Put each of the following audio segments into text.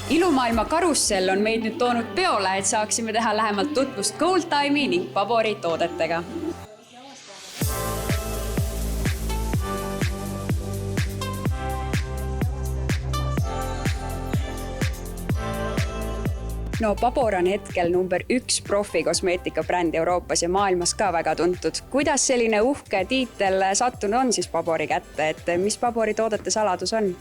Ilumaailma karussell on meid nüüd toonud peole, et saaksime teha lähemalt tutvust Goldtime'i ning Pabori toodetega. No Pabor on hetkel number 1 profikosmeetikabränd Euroopas ja maailmas ka väga tuntud. Kuidas selline uhke tiitel sattunud on siis Pabori kätte, et mis Pabori toodete saladus on?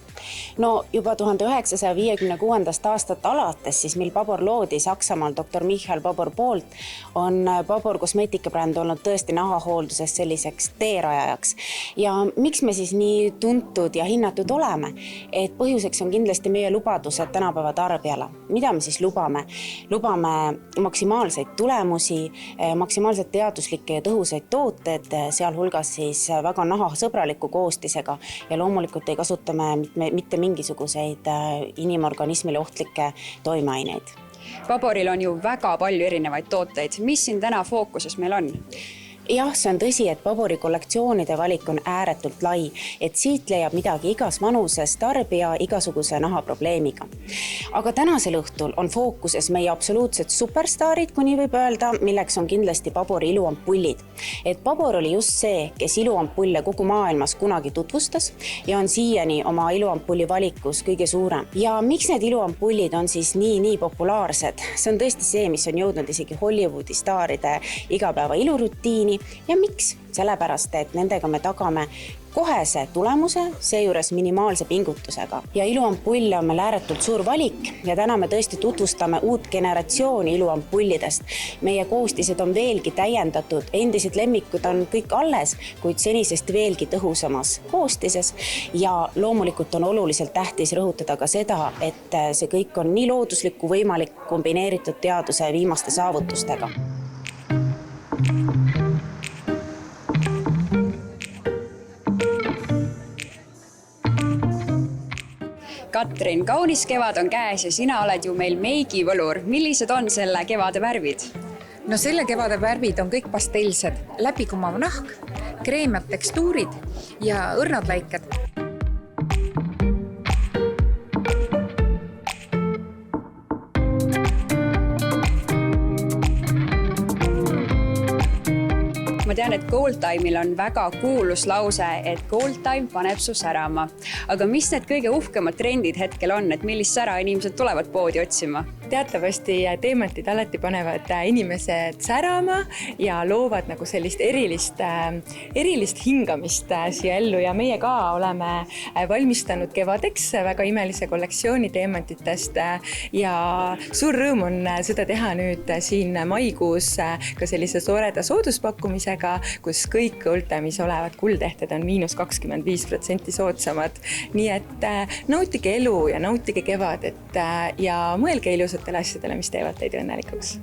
No juba 1956. aastat alates, siis mil Pabor loodi Saksamaal Dr. Michael Pabor poolt, on Pabor kosmeetikabränd olnud tõesti nahahoolduses selliseks teerajajaks. Ja miks me siis nii tuntud ja hinnatud oleme? Et põhjuseks on kindlasti meie lubadused tänapäeva tarbijale. Mida me siis lubame? Lubame maksimaalseid tulemusi, maksimaalselt teaduslikke ja tõhusaid tooted, sealhulgas siis väga nahasõbraliku koostisega ja loomulikult ei kasutame mitte mingisuguseid inimorganismile ohtlikke toimeaineid. Paboril on ju väga palju erinevaid tooteid. Mis siin täna fookuses meil on? Jah, see on tõsi, et Pabori kollektsioonide valik on ääretult lai, et siit leiab midagi igas vanuses tarbija igasuguse nahaprobleemiga. Aga tänasel õhtul on fookuses meie absoluutsed superstaarid, kui nii võib öelda, milleks on kindlasti Pabori iluampullid. Et Pabor oli just see, kes iluampulle kogu maailmas kunagi tutvustas ja on siiani oma iluampulli valikus kõige suurem. Ja miks need iluampullid on siis nii populaarsed? See on tõesti see, mis on jõudnud isegi Hollywoodi staaride igapäeva ilurutiini. Ja miks? Sellepärast, et nendega me tagame kohese tulemuse, seejuures minimaalse pingutusega. Ja iluampulle on meil ääretult suur valik ja täna me tõesti tutvustame uut generatsiooni iluampullidest. Meie koostised on veelgi täiendatud, endised lemmikud on kõik alles, kuid senisest veelgi tõhusamas koostises. Ja loomulikult on oluliselt tähtis rõhutada ka seda, et see kõik on nii looduslik kui võimalik kombineeritud teaduse viimaste saavutustega. Katrin, kaunis kevad on käes ja sina oled ju meil meigivõlur. Millised on selle kevade värvid? No selle kevade värvid on kõik pastellsed, läbikumav nahk, kreemad tekstuurid ja õrnad läiked. Ma tean, et Goldtime'il on väga kuulus lause, et Goldtime paneb su särama. Aga mis need kõige uhkemad trendid hetkel on, et millist sära inimesed tulevad poodi otsima? Teatavasti teemantid alati panevad inimesed särama ja loovad nagu sellist erilist hingamist siia ellu ja meie ka oleme valmistanud kevadeks väga imelise kollektsiooni teemantitest ja suur rõõm on seda teha nüüd siin maikuus ka sellise sooreda sooduspakkumisega, kus kõik Goldtime'is olevad kuldehted on –25% soodsamad. Nii et nautige elu ja nautige kevadet ja mõelge ilusatele asjadele, mis teevad teid õnnelikuks.